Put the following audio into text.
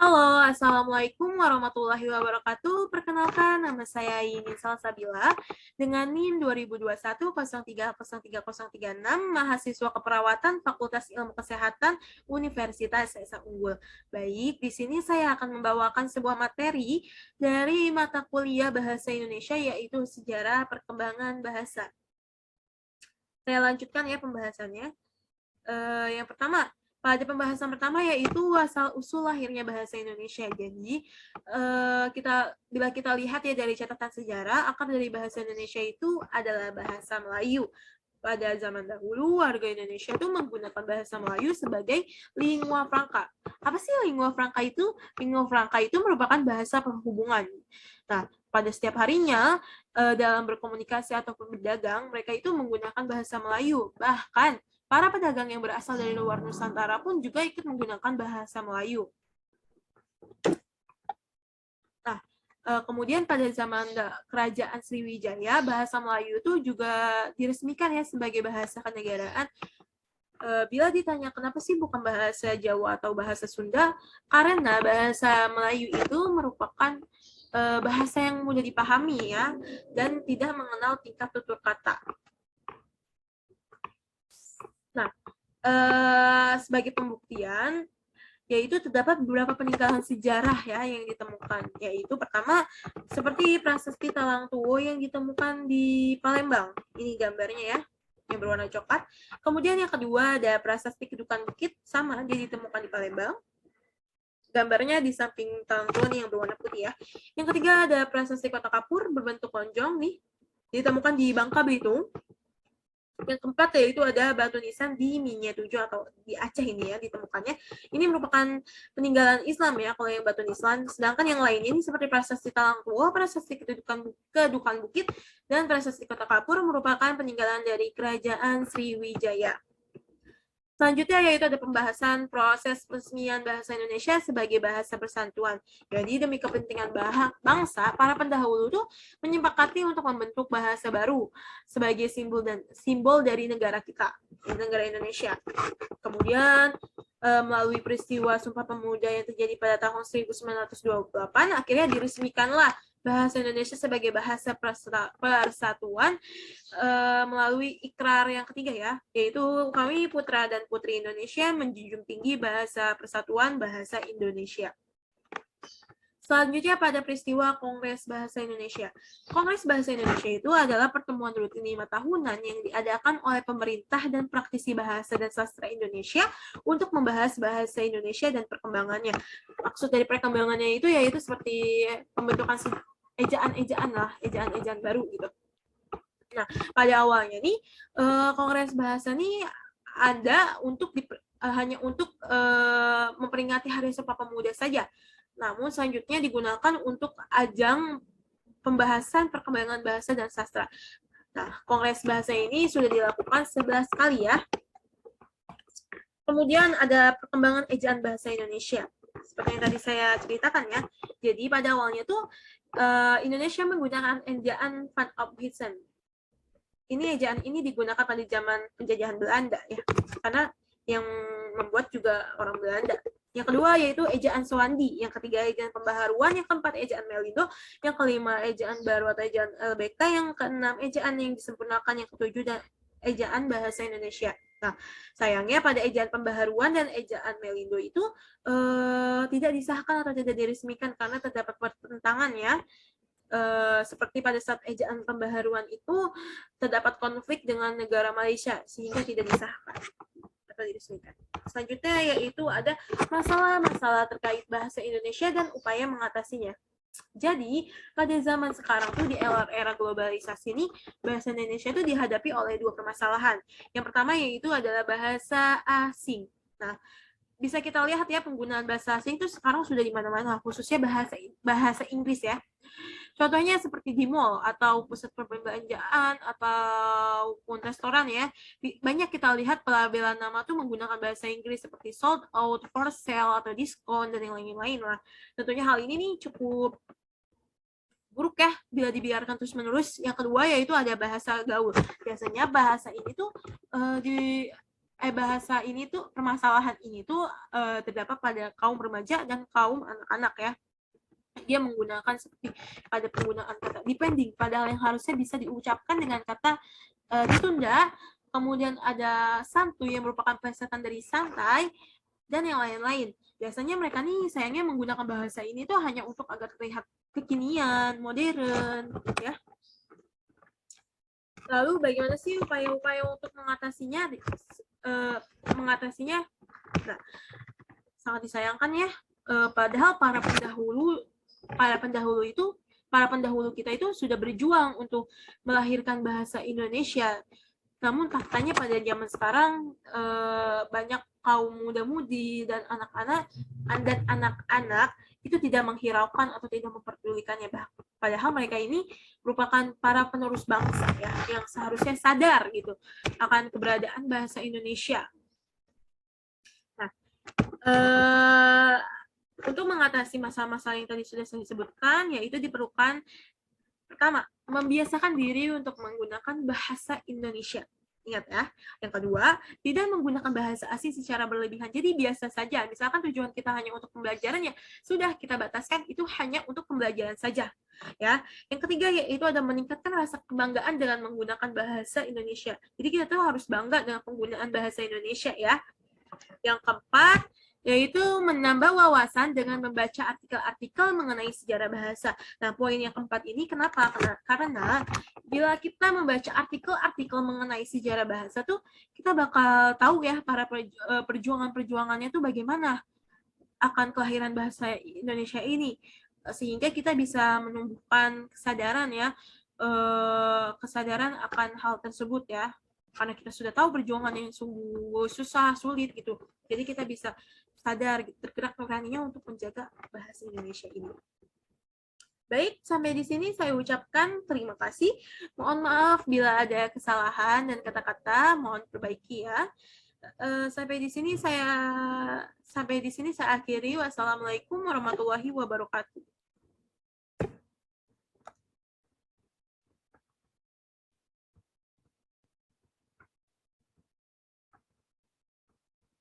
Halo, Assalamualaikum warahmatullahi wabarakatuh. Perkenalkan, nama saya Yini Salsabila dengan NIM 2021-03-03-036, mahasiswa keperawatan Fakultas Ilmu Kesehatan Universitas Esa Unggul. Baik, di sini saya akan membawakan sebuah materi dari mata kuliah Bahasa Indonesia, yaitu Sejarah Perkembangan Bahasa. Saya lanjutkan ya pembahasannya. Yang pertama, pada pembahasan pertama yaitu asal-usul lahirnya bahasa Indonesia. Jadi, bila kita lihat ya dari catatan sejarah, akar dari bahasa Indonesia itu adalah bahasa Melayu. Pada zaman dahulu, warga Indonesia itu menggunakan bahasa Melayu sebagai lingua franca. Apa sih lingua franca itu? Lingua franca itu merupakan bahasa penghubungan. Nah, pada setiap harinya, dalam berkomunikasi ataupun berdagang, mereka itu menggunakan bahasa Melayu. Bahkan, para pedagang yang berasal dari luar Nusantara pun juga ikut menggunakan bahasa Melayu. Nah, kemudian pada zaman Kerajaan Sriwijaya, bahasa Melayu itu juga diresmikan ya sebagai bahasa kenegaraan. Bila ditanya kenapa sih bukan bahasa Jawa atau bahasa Sunda, karena bahasa Melayu itu merupakan bahasa yang mudah dipahami ya, dan tidak mengenal tingkat tutur kata. Nah, sebagai pembuktian, yaitu terdapat beberapa peninggalan sejarah ya yang ditemukan, yaitu pertama seperti prasasti Talang Tuwo yang ditemukan di Palembang. Ini gambarnya ya, yang berwarna coklat. Kemudian yang kedua ada prasasti Kedukan Bukit, sama dia ditemukan di Palembang. Gambarnya di samping Talang Tuwo nih yang berwarna putih ya. Yang ketiga ada prasasti Kota Kapur berbentuk lonjong nih, ditemukan di Bangka Belitung. Yang keempat yaitu ada batu nisan di Minyak 7 atau di Aceh ini ya ditemukannya. Ini merupakan peninggalan Islam ya kalau yang batu nisan. Sedangkan yang lain ini seperti prasasti Talang Tuwo, prasasti Kedukan Bukit, dan prasasti Kota Kapur merupakan peninggalan dari Kerajaan Sriwijaya. Selanjutnya yaitu ada pembahasan proses peresmian bahasa Indonesia sebagai bahasa persatuan. Jadi demi kepentingan bangsa, para pendahulu itu menyepakati untuk membentuk bahasa baru sebagai simbol dari negara kita, negara Indonesia. Kemudian melalui peristiwa Sumpah Pemuda yang terjadi pada tahun 1928, akhirnya diresmikanlah bahasa Indonesia sebagai bahasa persatuan melalui ikrar yang ketiga ya, yaitu kami putra dan putri Indonesia menjunjung tinggi bahasa persatuan bahasa Indonesia. Selanjutnya pada peristiwa Kongres Bahasa Indonesia. Kongres Bahasa Indonesia itu adalah pertemuan rutin 5 tahunan yang diadakan oleh pemerintah dan praktisi bahasa dan sastra Indonesia untuk membahas bahasa Indonesia dan perkembangannya. Maksud dari perkembangannya itu yaitu seperti pembentukan ejaan-ejaan lah, ejaan-ejaan baru gitu. Nah, pada awalnya nih Kongres Bahasa ini ada untuk hanya untuk memperingati Hari Sumpah Pemuda saja. Namun selanjutnya digunakan untuk ajang pembahasan perkembangan bahasa dan sastra. Nah, Kongres Bahasa ini sudah dilakukan 11 kali ya. Kemudian ada perkembangan ejaan bahasa Indonesia. Seperti yang tadi saya ceritakan ya. Jadi pada awalnya tuh Indonesia menggunakan ejaan Van Ophuijsen. Ini ejaan ini digunakan pada zaman penjajahan Belanda ya. Karena yang membuat juga orang Belanda. Yang kedua yaitu ejaan Sewandi, yang ketiga ejaan Pembaharuan, yang keempat ejaan Melindo, yang kelima ejaan baru atau ejaan LBK, yang keenam ejaan yang disempurnakan, yang ketujuh dan ejaan bahasa Indonesia. Nah, sayangnya pada ejaan Pembaharuan dan ejaan Melindo itu tidak disahkan atau tidak diresmikan karena terdapat pertentangan ya. Seperti pada saat ejaan Pembaharuan itu terdapat konflik dengan negara Malaysia sehingga tidak disahkan atau diresmikan. Selanjutnya yaitu ada masalah-masalah terkait bahasa Indonesia dan upaya mengatasinya. Jadi pada zaman sekarang tuh di era globalisasi ini bahasa Indonesia itu dihadapi oleh dua permasalahan. Yang pertama yaitu adalah bahasa asing. Nah, bisa kita lihat ya penggunaan bahasa asing itu sekarang sudah di mana-mana, khususnya bahasa Inggris ya. Contohnya seperti di mall atau pusat perbelanjaan ataupun restoran ya. Banyak kita lihat pelabelan nama tuh menggunakan bahasa Inggris seperti sold out, for sale, atau diskon, dan yang lain-lain lah. Tentunya hal ini nih cukup buruk ya bila dibiarkan terus-menerus. Yang kedua yaitu ada bahasa gaul. Biasanya bahasa ini tuh bahasa ini tuh, permasalahan ini tuh terdapat pada kaum remaja dan kaum anak-anak ya. Dia menggunakan seperti pada penggunaan kata depending, padahal yang harusnya bisa diucapkan dengan kata ditunda. Kemudian ada santuy yang merupakan plesetan dari santai, dan yang lain-lain. Biasanya mereka nih sayangnya menggunakan bahasa ini tuh hanya untuk agar terlihat kekinian, modern, ya. Lalu bagaimana sih upaya-upaya untuk mengatasinya? Nah, sangat disayangkan ya. Padahal para pendahulu kita itu sudah berjuang untuk melahirkan bahasa Indonesia. Namun faktanya pada zaman sekarang banyak kaum muda-mudi dan anak-anak itu tidak menghiraukan atau tidak memperdulikannya. Padahal mereka ini merupakan para penerus bangsa ya, yang seharusnya sadar gitu akan keberadaan bahasa Indonesia. Nah, untuk mengatasi masalah-masalah yang tadi sudah saya sebutkan, yaitu diperlukan pertama, membiasakan diri untuk menggunakan bahasa Indonesia. Ingat ya. Yang kedua, tidak menggunakan bahasa asing secara berlebihan. Jadi biasa saja. Misalkan tujuan kita hanya untuk pembelajaran, ya sudah kita bataskan itu hanya untuk pembelajaran saja. Ya. Yang ketiga yaitu ada meningkatkan rasa kebanggaan dengan menggunakan bahasa Indonesia. Jadi kita tuh harus bangga dengan penggunaan bahasa Indonesia ya. Yang keempat, yaitu menambah wawasan dengan membaca artikel-artikel mengenai sejarah bahasa. Nah, poin yang keempat ini kenapa? Karena bila kita membaca artikel-artikel mengenai sejarah bahasa tuh, kita bakal tahu ya para perjuangan-perjuangannya tuh bagaimana akan kelahiran bahasa Indonesia ini. Sehingga kita bisa menumbuhkan kesadaran ya, kesadaran akan hal tersebut ya. Karena kita sudah tahu perjuangan yang sungguh susah, sulit gitu. Jadi kita bisa sadar, tergerak nuraninya untuk menjaga bahasa Indonesia ini. Baik, sampai di sini saya ucapkan terima kasih. Mohon maaf bila ada kesalahan dan kata-kata, mohon perbaiki ya. Sampai di sini saya akhiri. Wassalamualaikum warahmatullahi wabarakatuh.